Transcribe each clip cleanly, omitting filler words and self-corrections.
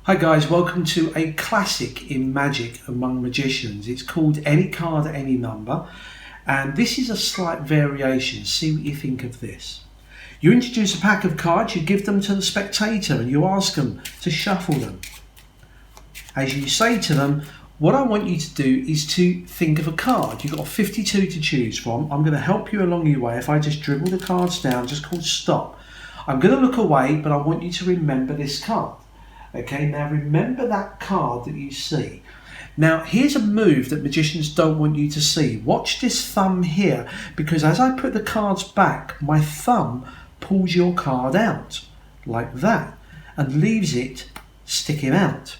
Hi guys, welcome to a classic in magic among magicians. It's called Any Card, Any Number, and this is a slight variation. See what you think of this. You introduce a pack of cards, you give them to the spectator and you ask them to shuffle them. As you say to them, what I want you to do is to think of a card. You've got 52 to choose from. I'm going to help you along your way. If I just dribble the cards down, just called stop. I'm going to look away, but I want you to remember this card. Okay, now remember that card that you see. Now here's a move that magicians don't want you to see. Watch this thumb here, because as I put the cards back, my thumb pulls your card out like that and leaves it sticking out.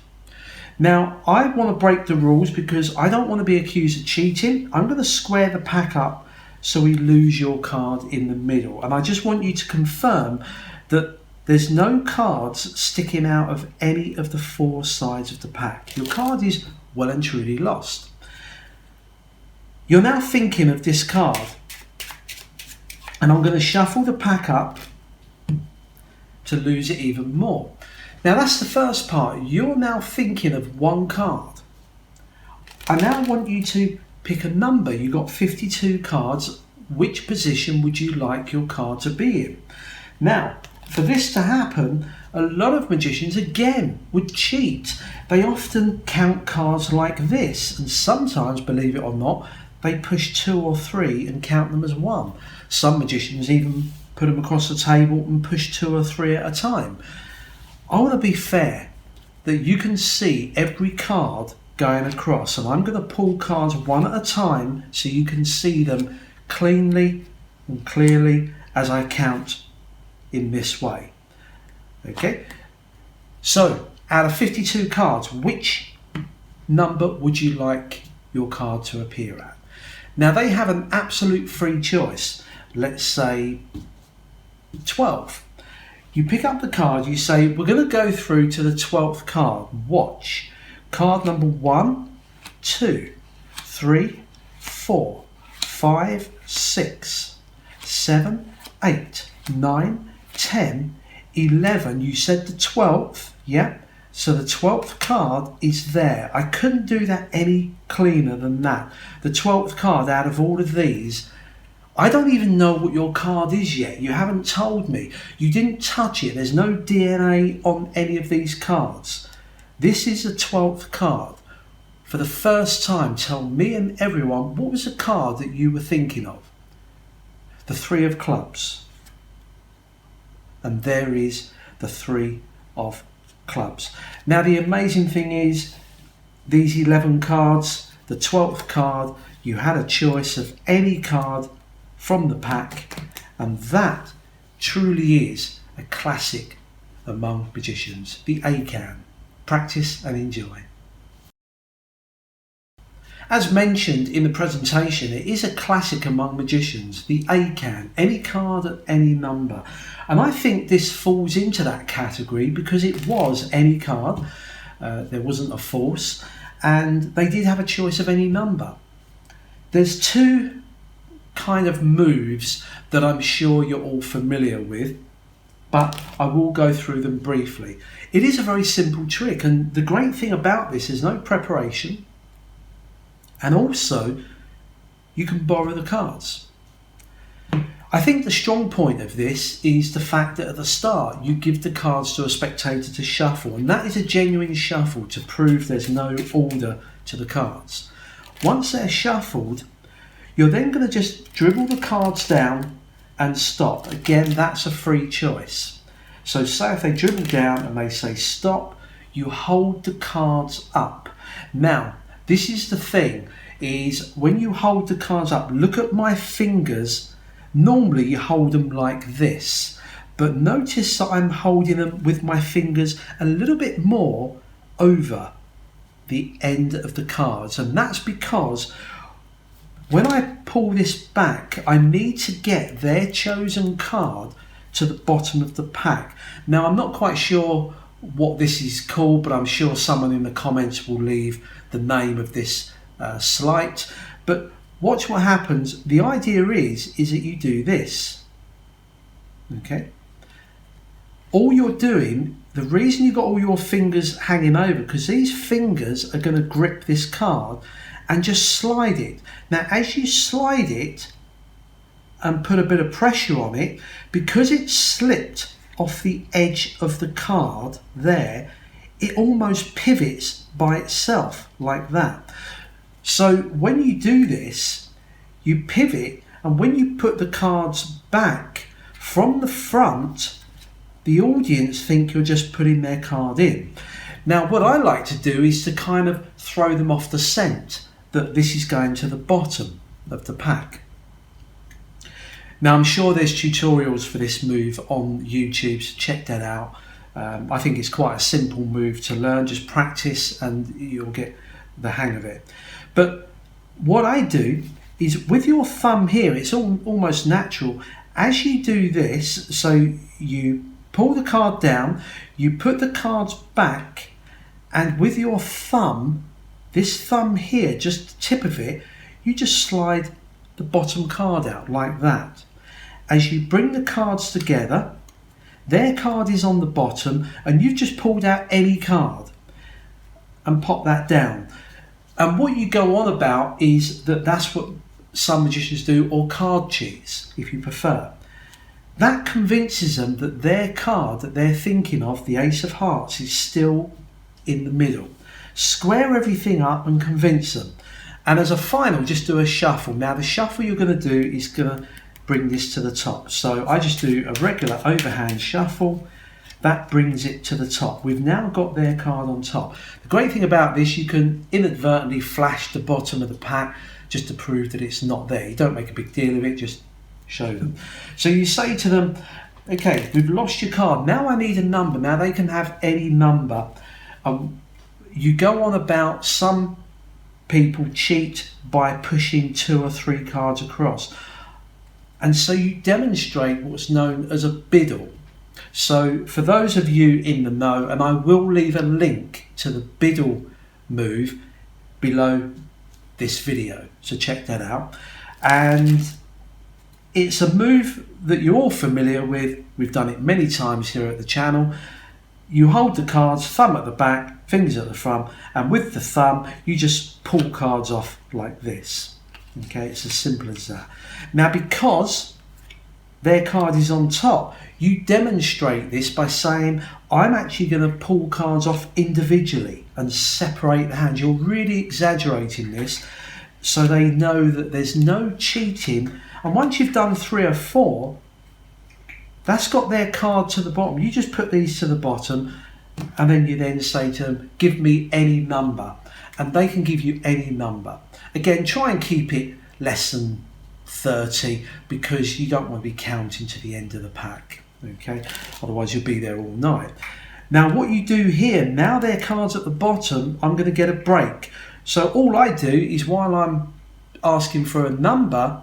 Now I want to break the rules because I don't want to be accused of cheating. I'm going to square the pack up so we lose your card in the middle, and I just want you to confirm that there's no cards sticking out of any of the four sides of the pack. Your card is well and truly lost. You're now thinking of this card, and I'm going to shuffle the pack up to lose it even more. Now that's the first part. You're now thinking of one card. I now want you to pick a number. You've got 52 cards. Which position would you like your card to be in? Now, for this to happen, a lot of magicians again would cheat. They often count cards like this, and sometimes, believe it or not, they push 2 or 3 and count them as 1. Some magicians even put them across the table and push 2 or 3 at a time. I want to be fair that you can see every card going across, and I'm going to pull cards one at a time so you can see them cleanly and clearly as I count in this way. Okay, so out of 52 cards, which number would you like your card to appear at? Now they have an absolute free choice. Let's say 12. You pick up the card, you say we're going to go through to the 12th card. Watch. Card number 1, 2, 3, 4, 5, 6, 7, 8, 9, 10, 11, you said the 12th, yeah? So the 12th card is there. I couldn't do that any cleaner than that. The 12th card out of all of these, I don't even know what your card is yet. You haven't told me. You didn't touch it. There's no DNA on any of these cards. This is the 12th card. For the first time, tell me and everyone, what was the card that you were thinking of? The 3 of clubs. And there is the 3 of clubs. Now the amazing thing is, these 11 cards, the 12th card, you had a choice of any card from the pack, and that truly is a classic among magicians. The ACAAN. Practice and enjoy. As mentioned in the presentation, it is a classic among magicians, the ACAAN, any card at any number. And I think this falls into that category because it was any card, there wasn't a force, and they did have a choice of any number. There's 2 kind of moves that I'm sure you're all familiar with, but I will go through them briefly. It is a very simple trick, and the great thing about this is no preparation. And also, you can borrow the cards. I think the strong point of this is the fact that at the start, you give the cards to a spectator to shuffle, and that is a genuine shuffle to prove there's no order to the cards. Once they're shuffled, you're then going to just dribble the cards down and stop. Again, that's a free choice. So say if they dribble down and they say stop, you hold the cards up. Now, this is the thing, is when you hold the cards up, look at my fingers. Normally you hold them like this, but notice that I'm holding them with my fingers a little bit more over the end of the cards. And that's because when I pull this back, I need to get their chosen card to the bottom of the pack. Now, I'm not quite sure what this is called, but I'm sure someone in the comments will leave the name of this sleight. But watch what happens. The idea is that you do this. Okay. All you're doing, The reason you've got all your fingers hanging over, because these fingers are going to grip this card and just slide it. Now, as you slide it and put a bit of pressure on it, because it's slipped off the edge of the card there, it almost pivots by itself like that. So when you do this, you pivot, and when you put the cards back from the front, the audience think you're just putting their card in. Now, what I like to do is to kind of throw them off the scent that this is going to the bottom of the pack. Now, I'm sure there's tutorials for this move on YouTube, so check that out. I think it's quite a simple move to learn. Just practice and you'll get the hang of it. But what I do is with your thumb here, it's almost natural. As you do this, so you pull the card down, you put the cards back, and with your thumb, this thumb here, just the tip of it, you just slide the bottom card out like that. As you bring the cards together, their card is on the bottom, and you've just pulled out any card and pop that down. And what you go on about is that that's what some magicians do, or card cheats, if you prefer. That convinces them that their card that they're thinking of, the Ace of Hearts, is still in the middle. Square everything up and convince them. And as a final, just do a shuffle. Now, the shuffle you're going to do is going to bring this to the top. So I just do a regular overhand shuffle. That brings it to the top. We've now got their card on top. The great thing about this, you can inadvertently flash the bottom of the pack just to prove that it's not there. You don't make a big deal of it, just show them. So you say to them, okay, we've lost your card. Now I need a number. Now they can have any number. You go on about some people cheat by pushing 2 or 3 cards across. And so you demonstrate what's known as a biddle. So for those of you in the know, and I will leave a link to the biddle move below this video, so check that out. And it's a move that you're all familiar with. We've done it many times here at the channel. You hold the cards, thumb at the back, fingers at the front, and with the thumb you just pull cards off like this. Okay, it's as simple as that. Now, because their card is on top, you demonstrate this by saying, I'm actually going to pull cards off individually and separate the hands. You're really exaggerating this so they know that there's no cheating. And once you've done 3 or 4, that's got their card to the bottom. You just put these to the bottom, and then you then say to them, give me any number. And they can give you any number. Again, try and keep it less than 30 because you don't want to be counting to the end of the pack. Okay, otherwise you'll be there all night. Now what you do here, now their cards at the bottom, I'm going to get a break. So all I do is, while I'm asking for a number,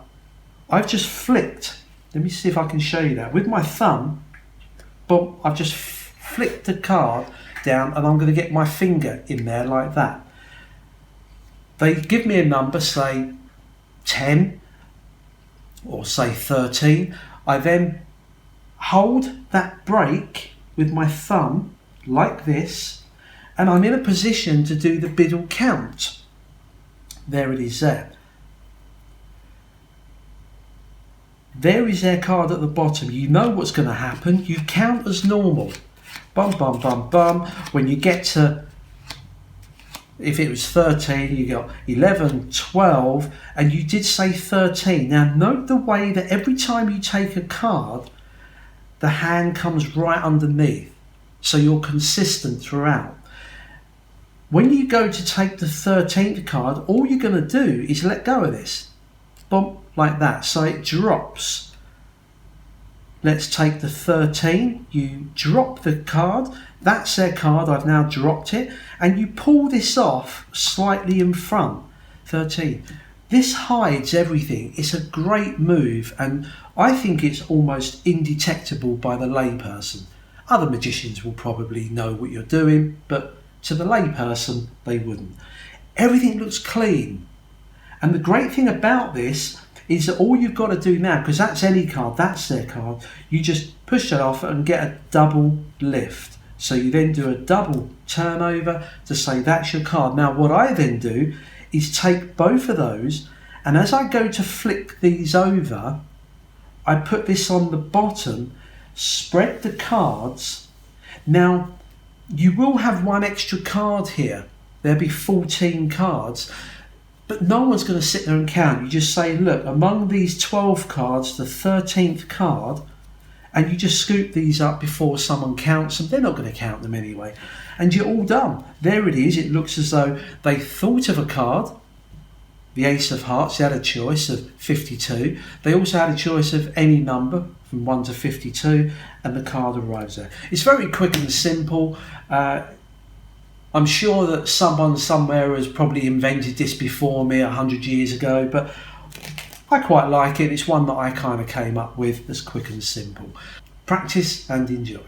I've just flicked. Let me see if I can show you that. With my thumb, boom, I've just flicked the card down, and I'm going to get my finger in there like that. They give me a number, say 10 or say 13. I then hold that break with my thumb like this, and I'm in a position to do the biddle count. There it is there. There is their card at the bottom. You know what's going to happen. You count as normal. Bum, bum, bum, bum. When you get to, if it was 13, you got 11, 12, and you did say 13. Now note the way that every time you take a card, the hand comes right underneath. So you're consistent throughout. When you go to take the 13th card, all you're going to do is let go of this. Bump, like that. So it drops. Let's take the 13. You drop the card. That's their card. I've now dropped it. And you pull this off slightly in front. 13. This hides everything. It's a great move, and I think it's almost indetectable by the layperson. Other magicians will probably know what you're doing, but to the layperson, they wouldn't. Everything looks clean. And the great thing about this is that all you've got to do now, because that's any card, that's their card, you just push that off and get a double lift. So you then do a double turnover to say that's your card. Now what I then do is take both of those, and as I go to flick these over, I put this on the bottom, spread the cards. Now you will have one extra card here. There'll be 14 cards, but no one's going to sit there and count. You just say, look, among these 12 cards, the 13th card, and you just scoop these up before someone counts them. They're not going to count them anyway. And you're all done. There it is. It looks as though they thought of a card, the Ace of Hearts. They had a choice of 52. They also had a choice of any number from 1 to 52, and the card arrives there. It's very quick and simple. I'm sure that someone somewhere has probably invented this before me 100 years ago, but I quite like it. It's one that I kind of came up with that's quick and simple. Practice and enjoy.